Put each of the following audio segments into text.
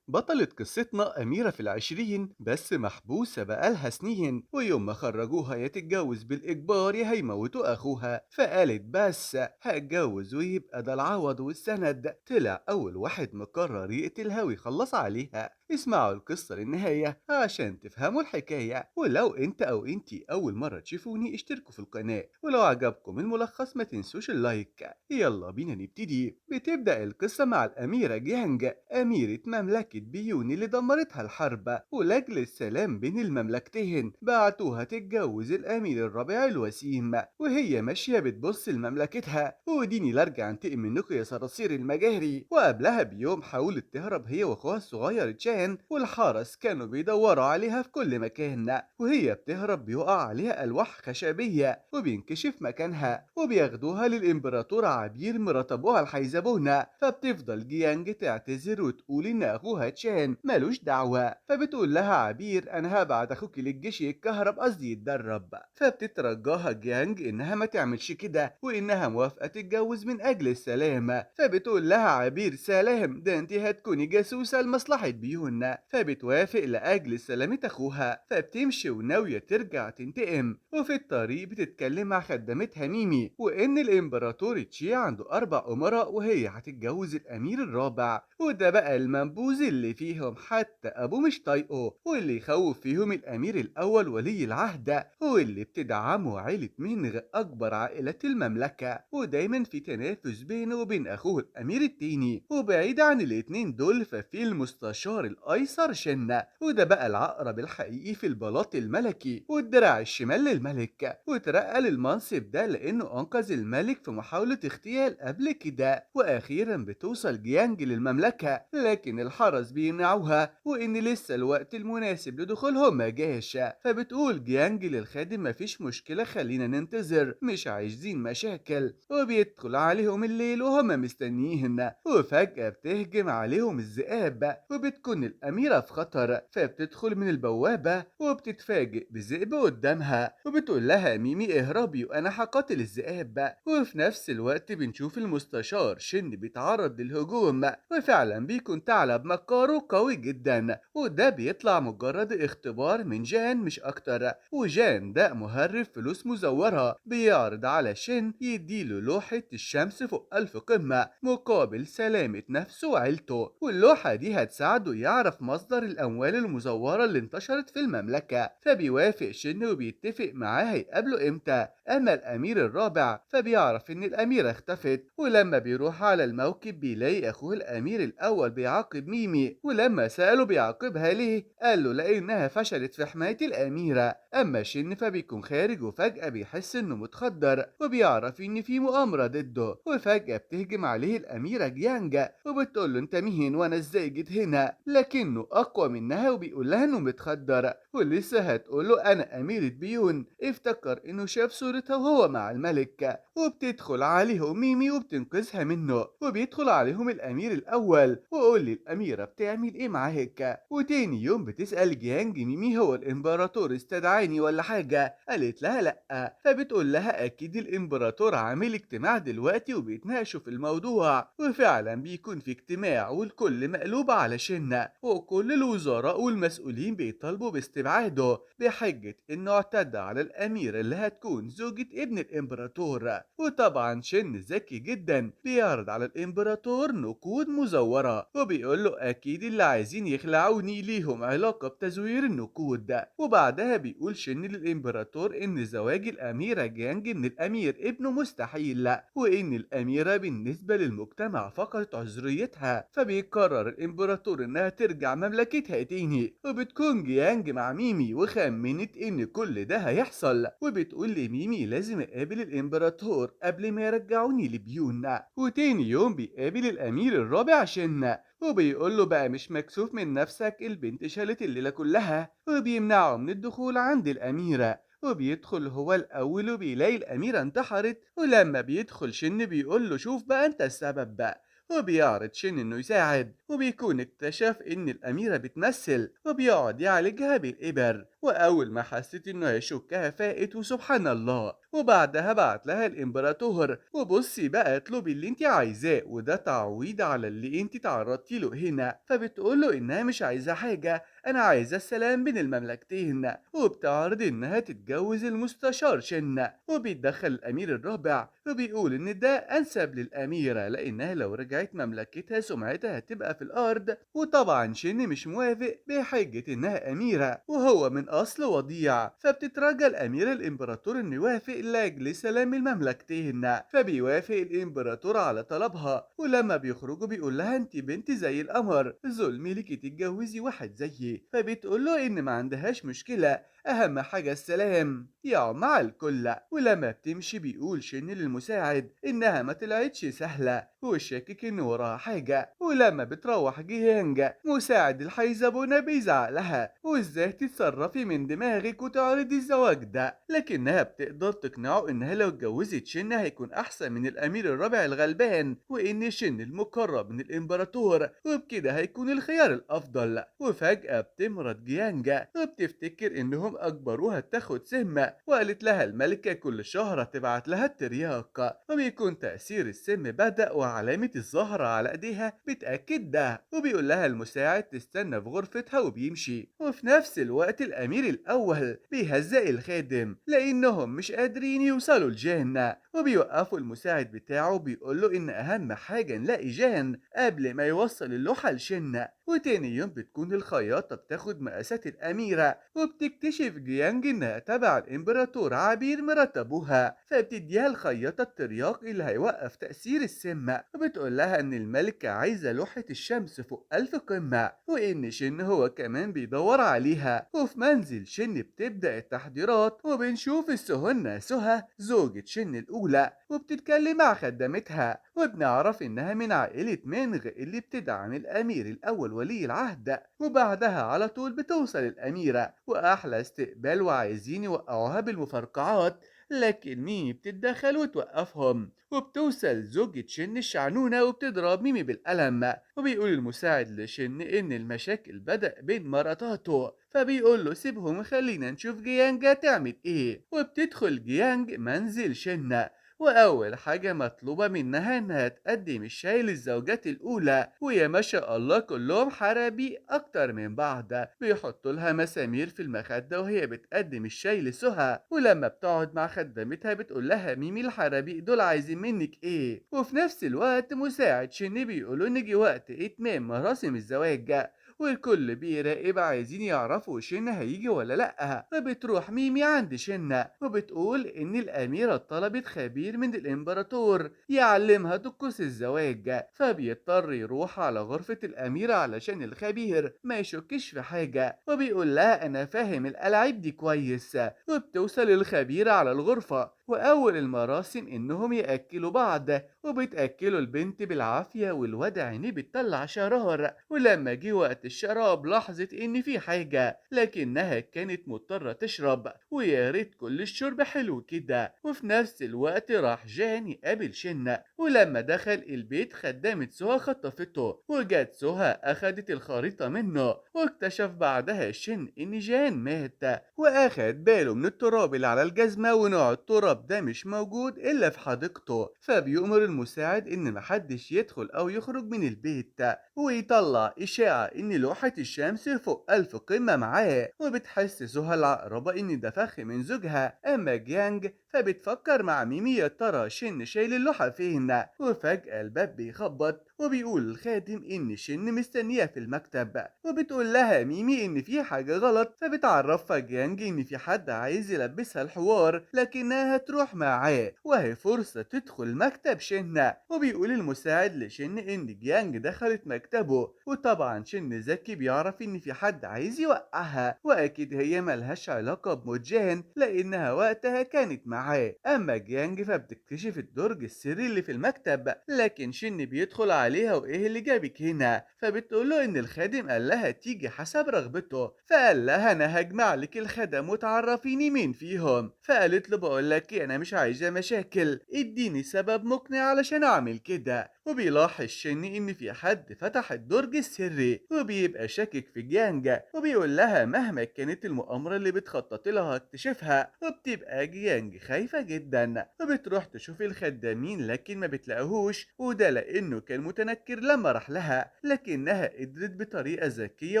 بطلة قصتنا أميرة في العشرين بس محبوسة بقالها سنين، ويوم ما خرجوها يا تتجوز بالإجبار يا هيموتوا أخوها، فقالت بس هتجوز ويبقى ده العوض والسند. طلع أول واحد مقرر يقتلها ويخلص عليها. اسمعوا القصة للنهاية عشان تفهموا الحكاية، ولو انت أو انتي أول مرة تشوفوني اشتركوا في القناة، ولو عجبكم الملخص ما تنسوش اللايك. يلا بينا نبتدي. بتبدأ القصة مع الأميرة جيانج، أميرة مملكة بيون اللي دمرتها الحرب، ولأجل السلام بين المملكتين بعتوها تتجوز الأمير الرابع الوسيم. وهي ماشية بتبص لمملكتها، وديني لارجع انتقم منكم يا صراصير المجاري. وقبلها بيوم حاولت تهرب هي واخوها الصغير تشان، والحرس كانوا بيدوروا عليها في كل مكان. وهي بتهرب بيقع عليها ألواح خشبية وبينكشف مكانها، وبياخدوها للإمبراطورة عبير مرات أبوها الحيزبونة. فبتفضل جيانج تعتذر وتقول إن أخوها تشان ملوش دعوة، فبتقول لها عبير أنا هبعت أخوك للجيش يتكهرب قصدي يتدرب. فبتترجاها جيانج إنها ما تعملش كده، وإنها موافقة تتجوز من أجل السلام. فبتقول لها عبير سلام ده انت هتكوني جاسوسة لمصلحة بيونا. فبتوافق لأجل سلامة أخوها، فبتمشي وناوية ترجع تنتقم. وفي الطريق بتتكلم مع خدامتها ميمي، وإن الإمبراطور تشي عنده 4 أمراء وهي هتتجوز الأمير الرابع، وده بقى المنبوذ اللي فيهم حتى أبوه مش طايقه، واللي يخوف فيهم الأمير الأول ولي العهد، واللي بتدعمه عيلة مينغ أكبر عائلات المملكة. ودايما في تنافس بينه وبين أخوه الأمير التاني. وبعيد عن الاتنين دول ففي المستشار الأيسر شنة، وده بقى العقرب الحقيقي في البلاط الملكي والدراع الشمال للملك، وترقى للمنصب ده لأنه أنقذ الملك في محاولة اغتيال قبل كده. وأخيرا بتوصل جيانج للمملكة، لكن الحرس بيمنعوها وإن لسه الوقت المناسب لدخولهم ما جاش. فبتقول جيانج للخادم مفيش مشكلة خلينا ننتظر مش عايزين مشاكل. وبيدخل عليهم الليل وهم مستنيهن، وفجأة بتهجم عليهم الذئاب، وبتكون الأميرة في خطر. فبتدخل من البوابة وبتتفاجئ بذئب قدامها، وبتقول لها ميمي اهربي وأنا هقاتل الذئاب. وفي نفس الوقت بنشوف المستشار شن بيتعرض للهجوم، وفعلا بيكون ثعلب مكار وقوي جدا، وده بيطلع مجرد اختبار من جان مش أكتر. وجان ده مهرب فلوس مزورة بيعرض على شن يديله لوحة الشمس فوق 1000 قمة مقابل سلامة نفسه وعيلته، واللوحة دي هتساعده يعرف مصدر الأموال المزورة اللي انتشرت في المملكة. فبيوافق شن وبيتفق معاه هيقابله امتى. أما الأمير الرابع فبيعرف إن الأميرة اختفت، ولما بيروح على الموكب بيلاقي أخوه الأمير الأول بيعاقب ميمي، ولما سأله بيعاقبها ليه قال له لأنها فشلت في حماية الأميرة. أما شن فبيكون خارج وفجأة بيحس إنه متخدر، وبيعرف إن في مؤامرة ضده. وفجأة بتهجم عليه الأميرة جيانجا وبتقول له أنت مين وأنا إزاي جيت هنا، لكنه أقوى منها وبيقول لها إنه متخدر. ولسه هتقول له أنا أميرة بيون افتكر إنه شاف صورتها وهو مع الملك. وبتدخل عليهم ميمي وبتنقذها منه، وبيدخل عليهم الأمير الأول وقول لي الأميرة بتعمل إيه معاك. وتاني يوم بتسأل جيانج ميمي هو الإمبراطور استدعاني ولا حاجة، قالت لها لأ. فبتقول لها أكيد الإمبراطور عامل اجتماع دلوقتي وبيتناقشوا في الموضوع. وفعلا بيكون في اجتماع والكل مقلوب على شنة، وكل الوزراء والمسؤولين بيطالبوا باستبعاده بحجة إنه اعتدى على الأميرة اللي هتكون زوجة ابن الإمبراطور. وطبعا شن ذكي جدا بيعرض على الإمبراطور نقود مزورة، وبيقول له أكيد اللي عايزين يخلعوني ليهم علاقة بتزوير النقود ده. وبعدها بيقول شن للإمبراطور إن زواج الأميرة جيانج من الأمير ابنه مستحيل، وإن الأميرة بالنسبة للمجتمع فقدت عذريتها. فبيقرر الإمبراطور إنها ترجع مملكتها تاني، وبتكون جيانج مع ميمي وخمنت إن كل ده هيحصل، وبتقول لميمي لازم أقابل الإمبراطور قبل ما يرجعوني لبيونا. وتاني يوم بيقابل الأمير الرابع شن، وبيقول له بقى مش مكسوف من نفسك البنت شالت الليلة كلها، وبيمنعه من الدخول عند الأميرة. وبيدخل هو الأول وبيلاقي الأميرة انتحرت، ولما بيدخل شن بيقول له شوف بقى أنت السبب بقى. وبيعرض شن إنه يساعد، وبيكون اكتشف إن الأميرة بتمثل، وبيقعد يعالجها بالإبر. وأول ما حست إنه هيشكها فاقت وسبحان الله. وبعدها بعت لها الإمبراطور: وبصي بقى اطلبي اللي انت عايزاه، وده تعويض على اللي انت تعرضتي له هنا. فبتقوله إنها مش عايزة حاجة، أنا عايزة السلام بين المملكتين. وبتعرض إنها تتجوز المستشار شن. وبيتدخل الأمير الرابع وبيقول إن ده أنسب للأميرة، لأنها لو رجعت مملكتها سمعتها هتبقى في الأرض. وطبعا شن مش موافق بحجة إنها أميرة وهو من أصل وضيع. فبتترجى الأميرة الإمبراطور إنه يوافق لأجل سلام المملكتين. فبيوافق الإمبراطور على طلبها، ولما بيخرجوا بيقول لها: أنت بنت زي القمر، ظلم ليكي تتجوزي واحد زيي. فبتقول له إن ما عندهاش مشكلة، أهم حاجة السلام يعم مع الكل. ولما بتمشي بيقول شن للمساعد إنها ما طلعتش سهلة وشاكك إن وراها حاجة. ولما بتروح جيهانج مساعد الحيزبونة بيزعق لها: وإزاي تتصرفي من دماغك وتعرضي الزواج ده؟ لكنها بتقدر تقنعه إنها لو اتجوزت شن هيكون أحسن من الأمير الرابع الغلبان، وإن شن المقرب من الإمبراطور، وبكده هيكون الخيار الأفضل. وفجأة بتمرض جيانجا وبتفتكر إنهم أجبروها تاخد سم، وقالت لها الملكة كل شهر تبعت لها الترياق. وبيكون تأثير السم بدأ وعلامة الزهرة على إيديها بتأكد ده. وبيقول لها المساعد تستنى في غرفتها وبيمشي. وفي نفس الوقت الأمير الأول بيهزق الخادم لأنهم مش قادرين يوصلوا لجان. وبيوقفوا المساعد بتاعه وبيقوله إن أهم حاجة نلاقي جان قبل ما يوصل اللوحة لشن. وتاني يوم بتكون الخياطة بتاخد مقاسات الأميرة، وبتكتشف جيانج إنها تبع الإمبراطور عبير مرات أبوها. فبتديها الخياطة الترياق اللي هيوقف تأثير السم، وبتقول لها إن الملكة عايزة لوحة الشمس فوق 1000 قمة، وإن شن هو كمان بيدور عليها. وفي منزل شن بتبدأ التحضيرات، وبنشوف السهنة سهى زوجة شن الأولى وبتتكلم مع خدامتها، وبنعرف إنها من عائلة مينغ اللي بتدعم الأمير الأول ولي العهد. وبعدها على طول بتوصل الأميرة وأحلى استقبال وعايزين يوقعوها بالمفرقعات، لكن ميمي بتتدخل وتوقفهم. وبتوصل زوجة شن الشعنونة وبتضرب ميمي بالقلم. وبيقول المساعد لشن إن المشاكل بدأ بين مراتاته، فبيقول له سيبهم وخلينا نشوف جيانج هتعمل إيه. وبتدخل جيانج منزل شن، وأول حاجة مطلوبة منها إنها تقدم الشاي للزوجات الأولى، ويا ما شاء الله كلهم حرابي أكتر من بعض. بيحطوا لها مسامير في المخدة وهي بتقدم الشاي لسهى. ولما بتقعد مع خدامتها بتقول لها ميمي الحرابي دول عايزين منك إيه. وفي نفس الوقت مساعد شن بيقولوا نيجي وقت إتمام مراسم الزواج، والكل بيراقب عايزين يعرفوا شن هيجي ولا لأ. فبتروح ميمي عند شن وبتقول إن الأميرة طلبت خبير من الإمبراطور يعلمها طقوس الزواج. فبيضطر يروح على غرفة الأميرة علشان الخبير ما يشكش في حاجة، وبيقول لها أنا فاهم الألعاب دي كويس. وبتوصل الخبيرة على الغرفة، وأول المراسم إنهم يأكلوا بعض، وبتأكلوا البنت بالعافية والواد عينيه بتطلع شرار. ولما جه وقت الشراب لاحظت إن في حاجة، لكنها كانت مضطرة تشرب، ويا ريت كل الشرب حلو كده. وفي نفس الوقت راح جان يقابل شن، ولما دخل البيت خدامة سهى خطفته، وجت سهى أخدت الخريطة منه. واكتشف بعدها شن إن جان مات، وأخد باله من التراب اللي على الجزمة ونوع التراب ده مش موجود إلا في حديقته. فبيؤمر المساعد إن محدش يدخل أو يخرج من البيت، ويطلع إشاعة إن لوحة الشمس فوق 1000 قمة معاه. وبتحس سهى العقربة إن ده فخ من زوجها. أما جيانج فبتفكر مع ميمي يا ترى شن شايل اللوحة فين. وفجأة الباب بيخبط، وبيقول الخادم إن شن مستنية في المكتب، وبتقول لها ميمي إن في حاجة غلط. فبتعرفها جيانج إن في حد عايز يلبسها الحوار لكنها هتروح معاه، وهي فرصة تدخل مكتب شن. وبيقول المساعد لشن إن جيانج دخلت مكتبه، وطبعا شن ذكي بيعرف إن في حد عايز يوقعها، وأكيد هي ملهاش علاقة بموت جان لأنها وقتها كانت معاه. معاه. أما جيانج فبتكتشف الدرج السري اللي في المكتب، لكن شن بيدخل عليها وإيه اللي جابك هنا، فبتقوله إن الخادم قال لها تيجي حسب رغبته، فقال لها أنا هجمع لك الخدم وتعرفيني مين فيهم. فقالت له بقول لك إيه، أنا مش عايزة مشاكل، اديني سبب مقنع علشان أعمل كده. وبيلاحظ شن إن في حد فتح الدرج السري، وبيبقى شاكك في جيانج، وبيقول لها مهما كانت المؤامرة اللي بتخطط لها اكتشفها. وبتبقى جيانج خايفة جدا، وبتروح تشوف الخدامين لكن ما بتلاقيهوش، وده لأنه كان متنكر لما راح لها، لكنها قدرت بطريقة ذكية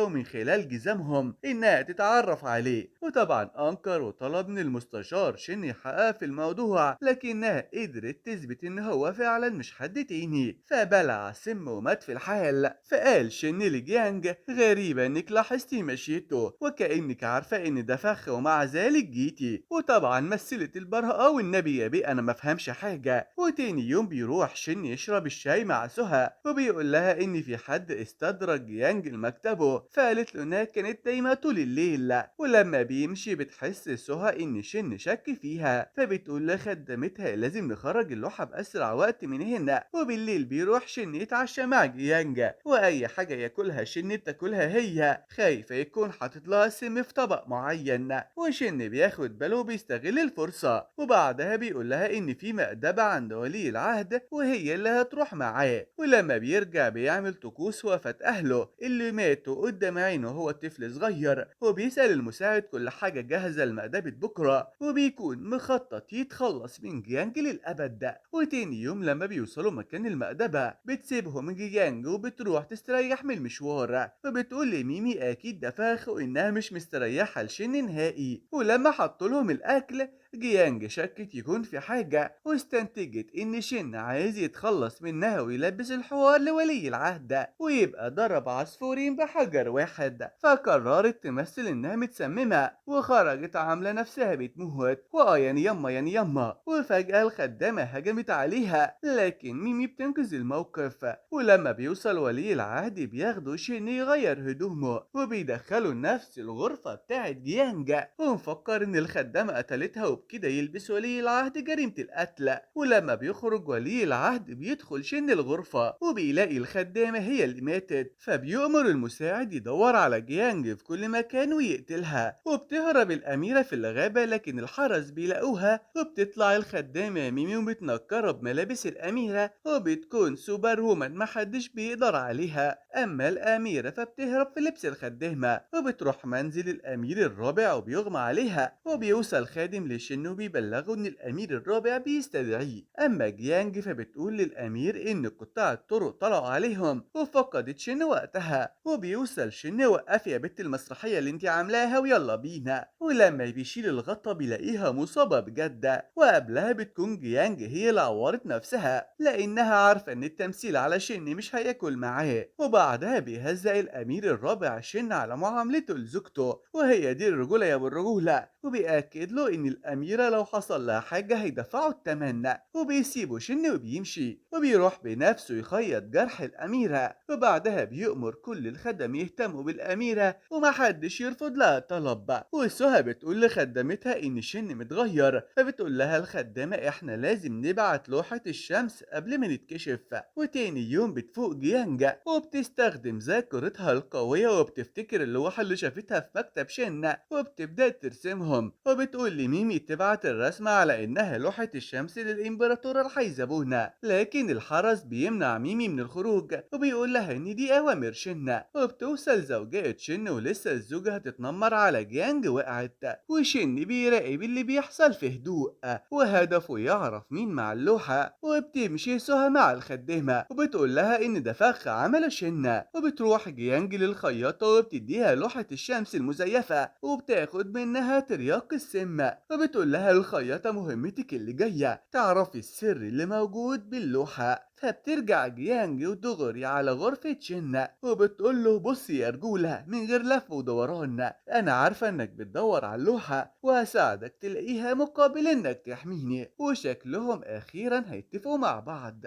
ومن خلال جزامهم إنها تتعرف عليه. وطبعا أنكر وطلب من المستشار شن يحقق في الموضوع، لكنها قدرت تثبت إن هو فعلا مش حد تاني، فبلع سم ومات في الحال. فقال شن لجيانج غريبة إنك لاحظتي مشيته وكأنك عارفة إن ده فخ ومع ذلك جيتي. وطبعا مثلت البراءة والنبي يا بيه أنا مفهمش حاجة. وتاني يوم بيروح شن يشرب الشاي مع سهى، وبيقول لها إن في حد استدرج جيانج لمكتبه، فقالت له إنها كانت دايما طول الليل. ولما بيمشي بتحس سهى إن شن شك فيها، فبتقول لخدمتها لازم نخرج اللوحة بأسرع وقت من هنا. وبالليل بيروح شن يتعشى مع جيانج، وأي حاجة ياكلها شن بتاكلها هي، خايفة يكون حاطط لها سم في طبق معين. وشن بياخد باله وبيستغل الفرصة، وبعدها بيقول لها إن في مأدبة عند ولي العهد وهي اللي هتروح معاه. ولما بيرجع بيعمل طقوس وفاة أهله اللي ماتوا قدام عينه وهو طفل صغير، وبيسأل المساعد كل حاجة جاهزة لمأدبة بكرة، وبيكون مخطط يتخلص من جيانج للأبد. وتاني يوم لما بيوصلوا مكان المأدبة بتسيبهم جيانج وبتروح تستريح من المشوار، وبتقول لميمي أكيد ده فخ وإنها مش مستريحة لشن نهائي. ولما حطوا لهم الأكل جيانج شكت يكون في حاجة، واستنتجت إن شن عايز يتخلص منها ويلبس الحوار لولي العهد ويبقى ضرب عصفورين بحجر واحد. فقررت تمثل إنها متسممة وخرجت عاملة نفسها بتموت يعني يما يعني يما. وفجأة الخدامة هجمت عليها، لكن ميمي بتنقذ الموقف. ولما بيوصل ولي العهد بياخدوا شن يغير هدومه وبيدخلوا نفس الغرفة بتاعت جيانج، ومفكر إن الخدامة قتلتها وبكده يلبس ولي العهد جريمة القتل. ولما بيخرج ولي العهد بيدخل شن الغرفة وبيلاقي الخدامة هي اللي ماتت، فبيؤمر المساعد يدور على جيانج في كل مكان ويقتلها. وبتهرب الأميرة في الغابة، لكن الحرس بيلاقوها، وبتطلع الخدامة ميمي ومتنكرة بملابس الأميرة وبتكون سوبر وومن محدش بيقدر عليها. أما الأميرة فبتهرب في لبس الخدامة وبتروح منزل الأمير الرابع وبيغمى عليها، وبيوصل خادم لشن وبيبلغه إن الأمير الرابع بيستدعيه. أما جيانج فبتقول للأمير إن قطاع الطرق طلعوا عليهم وفقدت شن وقتها. وبيوصل شن وقفي يا بنت المسرحية اللي انت عاملاها ويلا بينا. ولما بيشيل الغطا بيلاقيها مصابة بجد، وقبلها بتكون جيانج هي اللي عورت نفسها لأنها عارفة إن التمثيل على شن مش هياكل معاه. وبعدها بيهزق الأمير الرابع شن على معاملته لزوجته، وهي دي الرجولة يا ابو الرجولة، وبيأكد له إن الأميرة لو حصل لها حاجة هيدفعوا التمن. وبيسيبوا شن وبيمشي، وبيروح بنفسه يخيط جرح الأميرة. وبعدها بيؤمر كل الخدم يهتموا بالأميرة ومحدش يرفض لها طلب. وسهى بتقول لخدمتها إن شن متغير، فبتقول لها الخدامة إحنا لازم نبعت لوحة الشمس قبل ما نتكشف. وتاني يوم بتفوق جيانج وبتستخدم ذاكرتها القوية وبتفتكر اللوحة اللي شافتها في مكتب شن وبتبدأ ترسمهم. وبتقول لميمي تبعت الرسمة على إنها لوحة الشمس للإمبراطورة الحيزبونة، لكن الحرس بيمنع ميمي من الخروج وبيقول لها إن دي أوامر شن. وبتوصل زوجة شن ولسه الزوجة هتتنمر على جيانج وقعت، وشن بيراقب اللي بيحصل في هدوء وهدفه يعرف مين مع اللوحة. وبتمشي سهى مع الخدامة وبتقول لها إن ده فخ عمل شن. وبتروح جيانج للخياطة وبتديها لوحة الشمس المزيفة وبتاخد منها ترياق السم، وبتقول لها الخياطة مهمتك اللي جاية تعرفي السر اللي موجود باللوحة. فبترجع جيانج ودغري على غرفة شن وبتقول له بص يا رجولة من غير لف ودوران، أنا عارفة إنك بتدور على اللوحة وهساعدك تلاقيها مقابل إنك تحميني. وشكلهم أخيرا هيتفقوا مع بعض.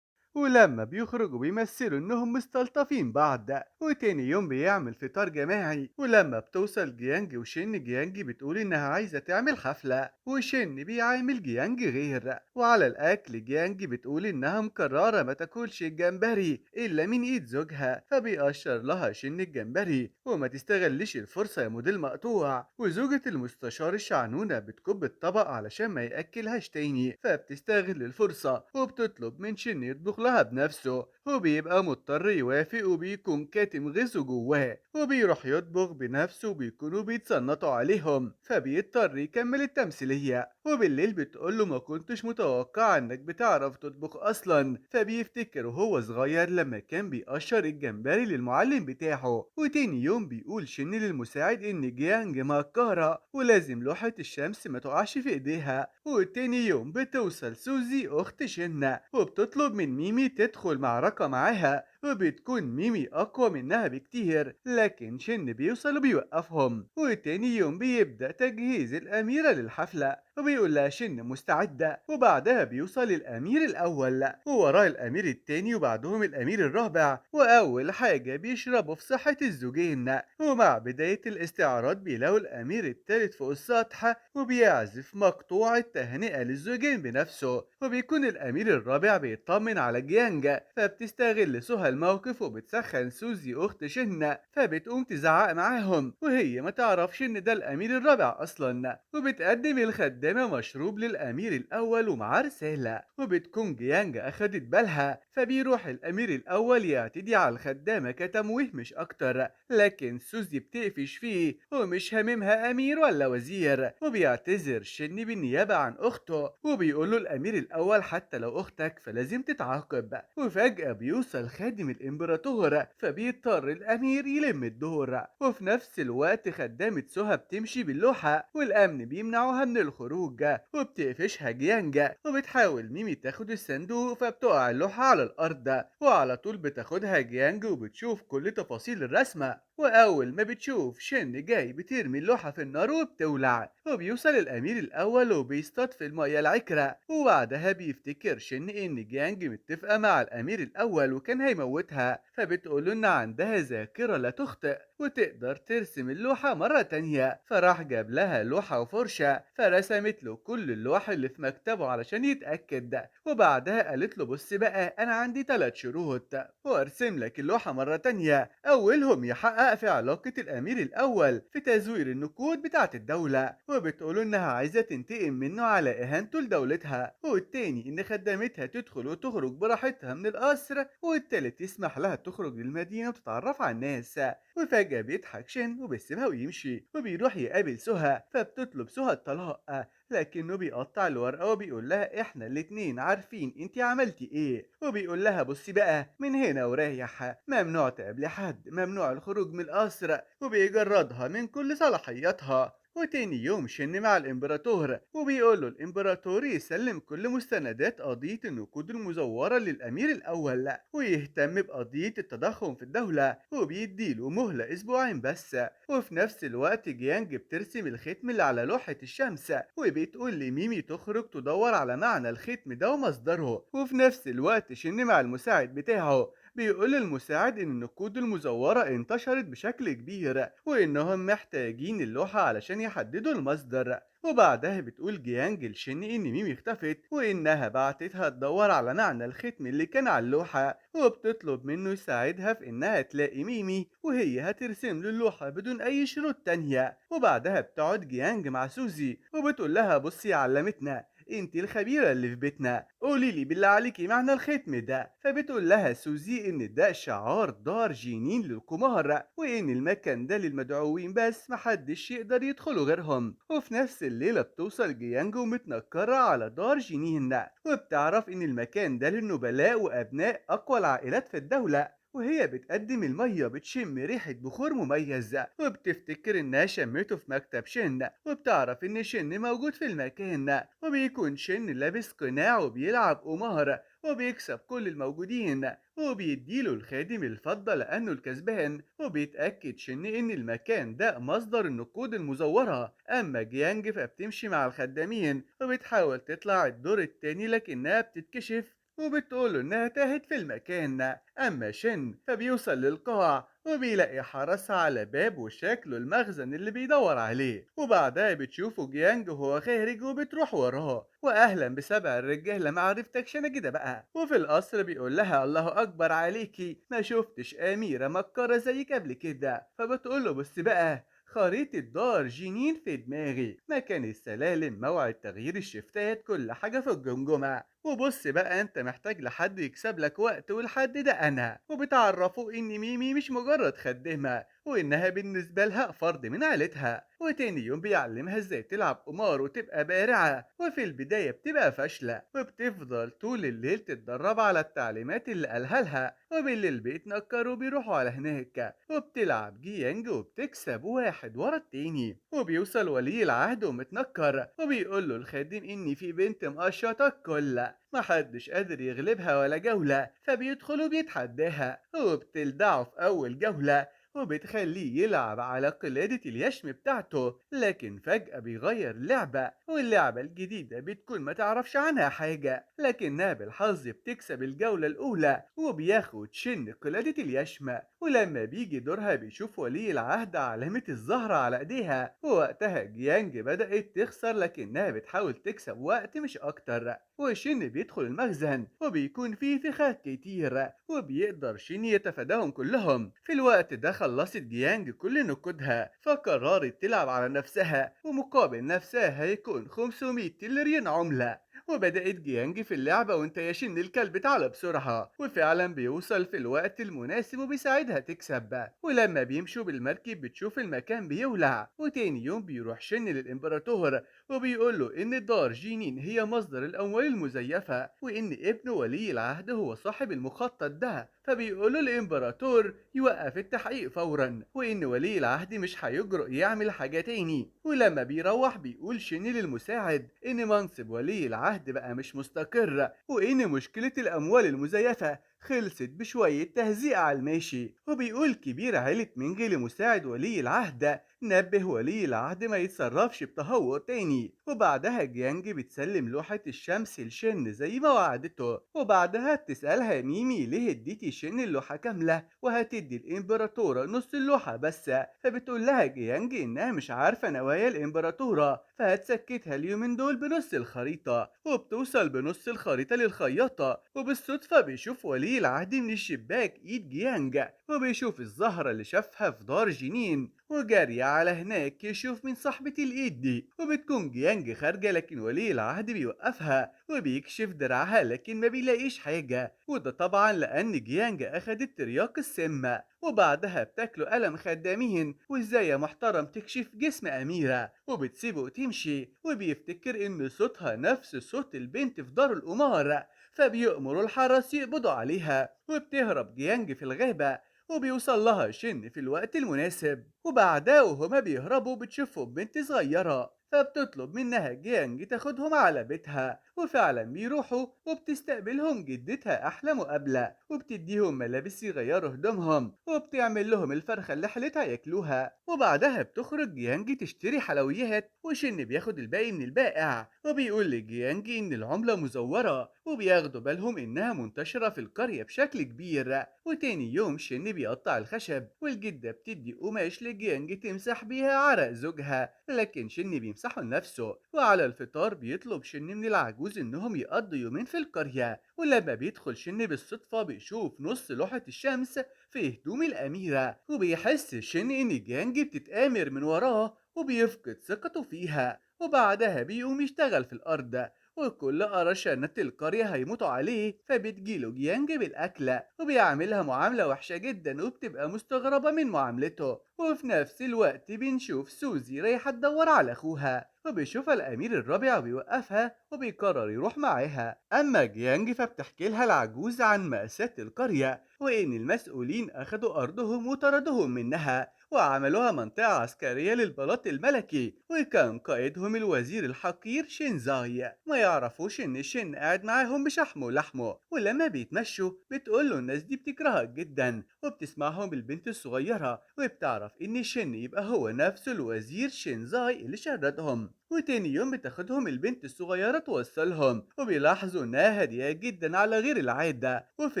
ولما بيخرجوا بيمثلوا إنهم مستلطفين بعض. وتاني يوم بيعمل فطار جماعي، ولما بتوصل جيانج وشن، جيانج بتقول إنها عايزة تعمل حفلة، وشن بيعامل جيانج غير. وعلى الأكل جيانج بتقول إنها مقررة ما تاكلش الجمبري إلا من إيد زوجها، فبيقشر لها شن الجمبري وما تستغلش الفرصة يا موديل مقطوع. وزوجة المستشار الشعنونة بتكب الطبق علشان ما يأكلهاش تاني، فبتستغل الفرصة وبتطلب من شن يطبخ لها بنفسه، وبيبقى مضطر يوافق وبيكون كاتم غيظه جواه، وبيروح يطبخ بنفسه وبيكونوا بيتصنطوا عليهم، فبيضطر يكمل التمثيلية. وبالليل بتقوله ما كنتش متوقع انك بتعرف تطبخ اصلا، فبيفتكر وهو صغير لما كان بيقشر الجمبري للمعلم بتاعه. وتاني يوم بيقول شن للمساعد ان جيانج مكارة ولازم لوحة الشمس ما تقعش في ايديها. وتاني يوم بتوصل سوزي اخت شن وبتطلب من ميمي تدخل معركة معاها، وبتكون ميمي أقوى منها بكتير، لكن شن بيوصل وبيوقفهم. وتاني يوم بيبدأ تجهيز الأميرة للحفلة، وبيقول لها شن مستعدة. وبعدها بيوصل الأمير الأول ووراه الأمير التاني وبعدهم الأمير الرابع، وأول حاجة بيشربوا في صحة الزوجين. ومع بداية الاستعراض بيلاقوا الأمير التالت فوق السطح وبيعزف مقطوع التهنئة للزوجين بنفسه. وبيكون الأمير الرابع بيطمن على جيانجا، فبتستغل سهى الموقف وبتسخن سوزي أخت شنة، فبتقوم تزعق معاهم وهي ما تعرفش إن ده الأمير الرابع أصلا. وبتقدم الخدامة مشروب للأمير الأول ومعاه رسالة، وبتكون جيانجا أخدت بالها، فبيروح الأمير الأول يعتدي على الخدامة كتمويه مش أكتر، لكن سوزي بتقفش فيه ومش هاممها أمير ولا وزير. وبيعتذر شن بالنيابة عن أخته وبيقوله الأمير الأول حتى لو أختك فلازم تتعاقب. وفجأة بيوصل خادم الإمبراطور، فبيضطر الأمير يلم الدور. وفي نفس الوقت خدامة سهى بتمشي باللوحة والأمن بيمنعوها من الخروج، وبتقفشها جيانجا. وبتحاول ميمي تاخد الصندوق فبتقع اللوحة على الأرض، وعلى طول بتاخدها جيانج وبتشوف كل تفاصيل الرسمة. وأول ما بتشوف شن جاي بترمي اللوحة في النار وبتولع، وبيوصل الأمير الأول وبيصطاد في المية العكرة. وبعدها بيفتكر شن إن جيانج متفقة مع الأمير الأول وكان هيموتها، فبتقوله إن عندها ذاكرة لا تخطئ وتقدر ترسم اللوحة مرة تانية. فراح جاب لها لوحة وفرشة فرسمت له كل اللوح اللي في مكتبه علشان يتأكد. وبعدها قالت له بص بقى أنا عندي 3 شروط وأرسم لك اللوحة مرة تانية، أولهم يحقق في علاقة الأمير الأول في تزوير النقود بتاعة الدولة، وبتقوله إنها عايزة تنتقم منه على إهانته لدولتها، والتاني إن خدامتها تدخل وتخرج براحتها من القصر، والتالت يسمح لها تخرج للمدينة وتتعرف على الناس. وفجأة بيضحك شن وبيسيبها ويمشي وبيروح يقابل سهى، فبتطلب سهى الطلاق، لكنه بيقطع الورقة وبيقول لها احنا الاتنين عارفين انتي عملتي ايه. وبيقول لها بصي بقى من هنا ورايح ممنوع تقابلي حد، ممنوع الخروج من القصر، وبيجردها من كل صلاحياتها. وتاني يوم شن مع الامبراطور وبيقول له الامبراطور يسلم كل مستندات قضية النقود المزورة للامير الاول ويهتم بقضية التضخم في الدولة، وبيديله مهلة اسبوعين بس. وفي نفس الوقت جيانج بترسم الختم اللي على لوحة الشمس وبتقول لميمي تخرج تدور على معنى الختم ده ومصدره. وفي نفس الوقت شن مع المساعد بتاعه بيقول المساعد ان النقود المزورة انتشرت بشكل كبير وانهم محتاجين اللوحة علشان يحددوا المصدر. وبعدها بتقول جيانج لشن ان ميمي اختفت وانها بعتتها تدور على معنى الختم اللي كان على اللوحة، وبتطلب منه يساعدها في انها تلاقي ميمي وهي هترسم له اللوحة بدون اي شروط تانية. وبعدها بتقعد جيانج مع سوزي وبتقول لها بصي يا علمتنا انت الخبيرة اللي في بيتنا، قولي لي بالله عليكي معنى الختم ده. فبتقول لها سوزي ان ده شعار دار جينين للقمار وان المكان ده للمدعوين بس محدش يقدر يدخله غيرهم. وفي نفس الليلة بتوصل جيانجو متنكرة على دار جينين وبتعرف ان المكان ده للنبلاء وابناء اقوى العائلات في الدولة، وهي بتقدم المية بتشم ريحة بخور مميز وبتفتكر انها شمته في مكتب شن، وبتعرف ان شن موجود في المكان وبيكون شن لابس قناع وبيلعب قمار وبيكسب كل الموجودين وبيديله الخادم الفضة لأنه الكسبان. وبيتأكد شن إن المكان ده مصدر النقود المزورة. أما جيانج فبتمشي مع الخدامين وبتحاول تطلع الدور التاني لكنها بتتكشف وبتقوله إنها تاهت في المكان. أما شن فبيوصل للقاع وبيلاقي حراسة على باب وشكله المخزن اللي بيدور عليه، وبعدها بتشوفه جيانج وهو خارج وبتروح وراه وأهلا بسبع الرجالة معرفتكش أنا كده بقى. وفي القصر بيقول لها الله أكبر عليكي، ما شفتش أميرة مكارة زيك قبل كده. فبتقوله بص بقى، خريطة دار جنين في دماغي، مكان السلالم، موعد تغيير الشفتات، كل حاجة في الجمجمة. وبص بقى انت محتاج لحد يكسب لك وقت، والحد ده انا. وبتعرفه ان ميمي مش مجرد خدامة، وانها بالنسبة لها فرد من عيلتها. وتاني يوم بيعلمها ازاي تلعب قمار وتبقى بارعة، وفي البداية بتبقى فاشلة وبتفضل طول الليل تتدرب على التعليمات اللي قالها لها. وبالليل بيتنكروا وبيروحوا على هناك، وبتلعب جيانج وبتكسب واحد ورا التاني. وبيوصل ولي العهد ومتنكر وبيقول له الخادم ان في بنت مقشطة الكل، محدش قادر يغلبها ولا جولة. فبيدخل وبيتحداها وبتلدعه في أول جولة وبتخليه يلعب على قلادة اليشم بتاعته. لكن فجأة بيغير لعبة، واللعبة الجديدة بتكون ما تعرفش عنها حاجة، لكنها بالحظ بتكسب الجولة الأولى وبياخد شن قلادة اليشم. ولما بيجي دورها بيشوف ولي العهد علامة الزهرة على ايديها، ووقتها جيانج بدأت تخسر لكنها بتحاول تكسب وقت مش أكتر. وشين بيدخل المخزن وبيكون فيه فخاخ كتير، وبيقدر شين يتفاداهم كلهم. في الوقت ده خلصت جيانج كل نقودها، فقررت تلعب على نفسها، ومقابل نفسها هيكون 500 تريليون عملة. وبدأت جيانج في اللعبة وانت يا شن الكلب تعالى بسرعة، وفعلا بيوصل في الوقت المناسب وبيساعدها تكسب. ولما بيمشوا بالمركب بتشوف المكان بيولع. وتاني يوم بيروح شن للإمبراطور وبيقول له إن دار جينين هي مصدر الأموال المزيفة، وإن ابنه ولي العهد هو صاحب المخطط ده. فبيقول له الإمبراطور يوقف التحقيق فورا، وإن ولي العهد مش هيجرؤ يعمل حاجة تاني. ولما بيروح بيقول شيني للمساعد إن منصب ولي العهد بقى مش مستقر، وإن مشكلة الأموال المزيفة خلصت بشوية تهزيء على الماشي. وبيقول كبير عيلة مينج لمساعد ولي العهد نبه ولي العهد ما يتصرفش بتهور تاني. وبعدها جيانج بتسلم لوحة الشمس لشن زي ما وعدته، وبعدها بتسألها ميمي ليه اديتي شن اللوحة كاملة وهتدي الإمبراطورة نص اللوحة بس. فبتقول لها جيانج إنها مش عارفة نوايا الإمبراطورة، فهتسكتها اليومين دول بنص الخريطة. وبتوصل بنص الخريطة للخياطة، وبالصدفة بيشوف ولي العهد من الشباك إيد جيانج، وبيشوف الزهرة اللي شافها في دار جنين وجارية على هناك يشوف من صاحبة الإيد دي. وبتكون جيانج خارجة لكن ولي العهد بيوقفها وبيكشف دراعها لكن ما بيلاقيش حاجة، وده طبعا لأن جيانج أخدت ترياق السم. وبعدها بتاكله ألم خدامين وإزاي يا محترم تكشف جسم أميرة، وبتسيبه وتمشي. وبيفتكر إن صوتها نفس صوت البنت في دار القمار، فبيأمروا الحرس يقبضوا عليها. وبتهرب جيانج في الغابة وبيوصل لها شن في الوقت المناسب. وبعدها وهما بيهربوا بتشوفهم بنت صغيرة، فبتطلب منها جيانج تاخدهم على بيتها. وفعلا بيروحوا وبتستقبلهم جدتها أحلى مقابلة، وبتديهم ملابس يغيروا هدومهم، وبتعمل لهم الفرخة اللي حلتها ياكلوها. وبعدها بتخرج جيانج تشتري حلويات، وشن بياخد الباقي من البائع وبيقول لجيانج إن العملة مزورة، وبياخدوا بالهم إنها منتشرة في القرية بشكل كبير. وتاني يوم شن بيقطع الخشب، والجدة بتدي قماش لجيانج تمسح بيها عرق زوجها، لكن شن بيمسحه لنفسه. وعلى الفطار بيطلب شن من العجوز إنهم يقضوا يومين في القرية. ولما بيدخل شن بالصدفة بيشوف نص لوحة الشمس في هدوم الأميرة، وبيحس شن إن جيانج بتتآمر من وراه وبيفقد ثقته فيها. وبعدها بيقوم يشتغل في الأرض، وكل قرشانات القرية هيموتوا عليه. فبتجيله جيانج بالأكلة وبيعملها معاملة وحشة جدا، وبتبقى مستغربة من معاملته. وفي نفس الوقت بنشوف سوزي رايحة تدور على أخوها، وبيشوفها الأمير الرابع وبيوقفها وبيقرر يروح معاها. أما جيانج فبتحكي لها العجوز عن مأساة القرية، وإن المسؤولين أخدوا أرضهم وطردوهم منها، وعملوها منطقة عسكرية للبلاط الملكي، وكان قائدهم الوزير الحقير شينزاي. ما يعرفوش إن شين قاعد معاهم بشحمه ولحمه، ولما بيتمشوا بتقوله الناس دي بتكرهك جدا، وبتسمعهم البنت الصغيرة وبتعرف إن شين يبقى هو نفسه الوزير شينزاي اللي شردهم. وتاني يوم بتاخدهم البنت الصغيرة توصلهم، وبيلاحظوا إنها هادية جدا على غير العادة. وفي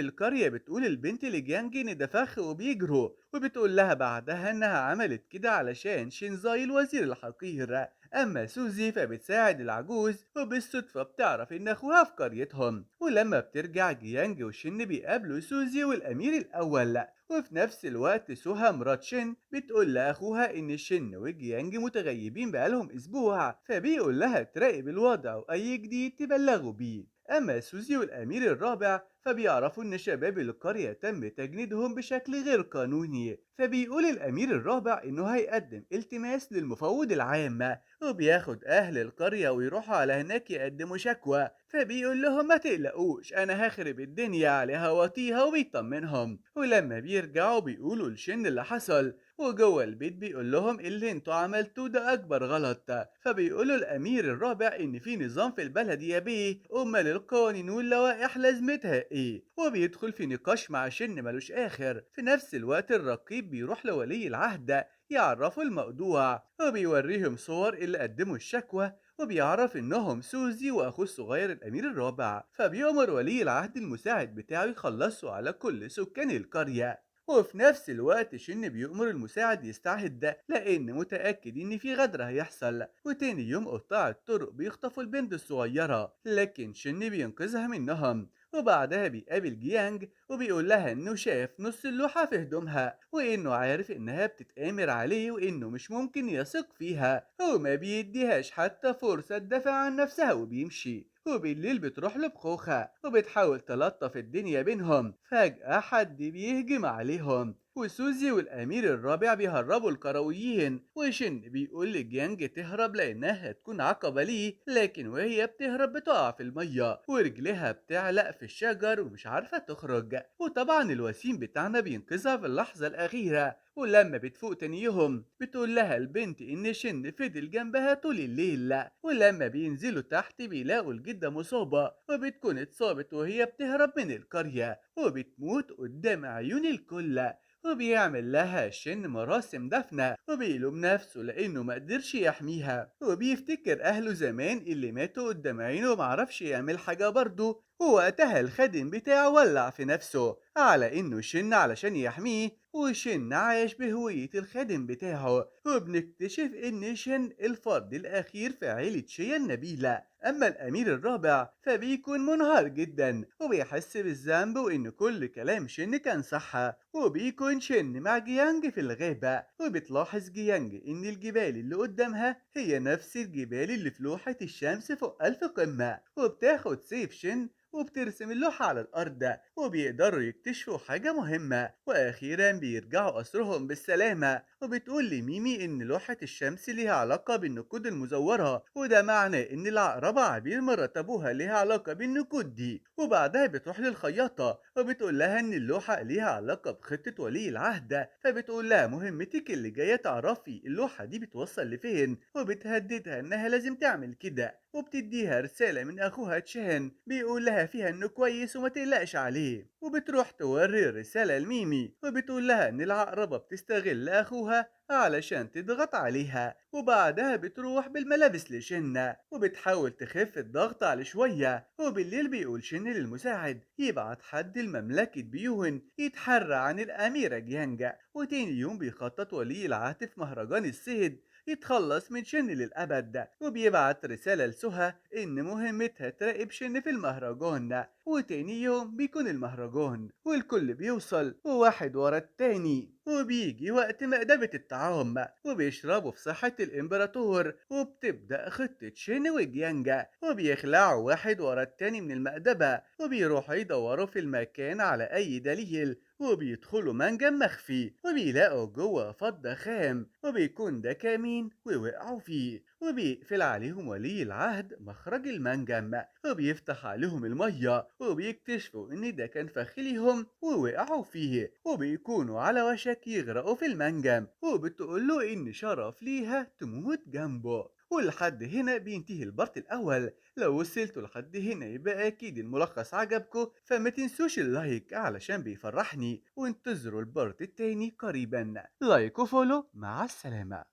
القرية بتقول البنت لجيانج إن ده فخ وبيجروا، وبتقول لها بعدها إنها عملت كده علشان شينزاي الوزير الحقير. أما سوزي فبتساعد العجوز، وبالصدفة بتعرف إن أخوها في قريتهم. ولما بترجع جيانج وشن بيقابلوا سوزي والأمير الأول. وفي نفس الوقت سوها مرات شن بتقول لأخوها إن شن وجيانج متغيبين بقالهم أسبوع، فبيقول لها تراقب الوضع وأي جديد تبلغوا بيه. أما سوزي والأمير الرابع فبيعرفوا إن شباب القرية تم تجنيدهم بشكل غير قانوني، فبيقول الأمير الرابع إنه هيقدم التماس للمفوض العام، وبياخد أهل القرية ويروحوا على هناك يقدموا شكوى. فبيقول لهم ما تقلقوش أنا هخرب الدنيا عليها واطيها، وبيطمنهم. ولما بيرجعوا بيقولوا لشن اللي حصل، وجوه البيت بيقول لهم اللي انتوا عملتوه ده أكبر غلط. فبيقولوا الأمير الرابع إن في نظام في البلد يا بيه، أمال القوانين واللوائح لازمتها إيه؟ وبيدخل في نقاش مع شن ملوش آخر. في نفس الوقت الرقيب بيروح لولي العهد يعرفوا الموضوع، وبيوريهم صور اللي قدموا الشكوى، وبيعرف إنهم سوزي وأخوه الصغير الأمير الرابع. فبيأمر ولي العهد المساعد بتاعه يخلصوا على كل سكان القرية. وفي نفس الوقت شن بيأمر المساعد يستعد لأن متأكد إن في غدر هيحصل. وتاني يوم قطاع الطرق بيخطفوا البنت الصغيرة، لكن شن بينقذها منهم. وبعدها بيقابل جيانج وبيقول لها إنه شاف نص اللوحة في هدومها، وإنه عارف إنها بتتآمر عليه وإنه مش ممكن يثق فيها، وما بيديهاش حتى فرصة تدافع عن نفسها وبيمشي. وبالليل بتروح له بخوخة وبتحاول تلطف الدنيا بينهم. فجأة حد بيهجم عليهم، وسوزي والأمير الرابع بيهربوا الكرويين، وشن بيقول لجيانج تهرب لأنها هتكون عقبة ليه، لكن وهي بتهرب بتقع في المية ورجلها بتعلق في الشجر ومش عارفة تخرج. وطبعا الوسيم بتاعنا بينقذها في اللحظة الأخيرة. ولما بتفوق تاني يوم بتقول لها البنت إن شن فضل جنبها طول الليل. ولما بينزلوا تحت بيلاقوا الجدة مصابة، وبتكون اتصابت وهي بتهرب من القرية، وبتموت قدام عيون الكل. وبيعمل لها شن مراسم دفنة، وبيلوم نفسه لأنه مقدرش يحميها، وبيفتكر أهله زمان اللي ماتوا قدام عينه ومعرفش يعمل حاجة برضه. ووقتها الخادم بتاعه ولع في نفسه على إنه شن علشان يحميه، وشن عايش بهوية الخادم بتاعه. وبنكتشف إن شن الفرد الأخير في عيلة شيا النبيلة. أما الأمير الرابع فبيكون منهار جدا وبيحس بالذنب وإن كل كلام شن كان صح. وبيكون شن مع جيانج في الغابة، وبتلاحظ جيانج إن الجبال اللي قدامها هي نفس الجبال اللي في لوحة الشمس فوق 1000 قمة. وبتاخد سيف شن وبترسم اللوحة على الأرض، وبيقدروا يكتشفوا حاجة مهمة. وأخيرا بيرجعوا قصرهم بالسلامة. وبتقول لميمي إن لوحة الشمس ليها علاقة بالنقود المزورة، وده معناه إن العقربة عبير مرات أبوها ليها علاقة بالنقود دي. وبعدها بتروح للخياطة وبتقول لها إن اللوحة ليها علاقة بخطة ولي العهد، فبتقول لها مهمتك اللي جاية تعرفي اللوحة دي بتوصل لفين، وبتهددها إنها لازم تعمل كده. وبتديها رسالة من أخوها تشان بيقول لها فيها إنه كويس وما تقلقش عليه. وبتروح توري الرسالة لميمي وبتقول لها إن العقربة بتستغل أخوها علشان تضغط عليها. وبعدها بتروح بالملابس لشنة وبتحاول تخف الضغط على شوية. وبالليل بيقول شن للمساعد يبعت حد لمملكة بيوهن يتحرى عن الأميرة جيانجا. وتاني يوم بيخطط ولي العهد في مهرجان الصيد يتخلص من شن للأبد، وبيبعت رسالة لسهى إن مهمتها تراقب شن في المهرجان. وتاني يوم بيكون المهرجان والكل بيوصل وواحد ورا التاني، وبيجي وقت مأدبة الطعام وبيشربوا في صحة الإمبراطور. وبتبدأ خطة شين وجيانجا وبيخلعوا واحد ورا التاني من المأدبة، وبيروحوا يدوروا في المكان على أي دليل. وبيدخلوا منجم مخفي وبيلاقوا جوه فضة خام، وبيكون ده كمين ووقعوا فيه. وبيقفل عليهم ولي العهد مخرج المنجم وبيفتح عليهم المية، وبيكتشفوا ان ده كان فخ ليهم ووقعوا فيه، وبيكونوا على وشك إخواتك يغرقوا في المنجم، وبتقوله إن شرف ليها تموت جنبه. ولحد هنا بينتهي البارت الأول. لو وصلتوا لحد هنا يبقى أكيد الملخص عجبكم، فما تنسوش اللايك علشان بيفرحني، وانتظروا البارت التاني قريبا. لايك وفولو، مع السلامة.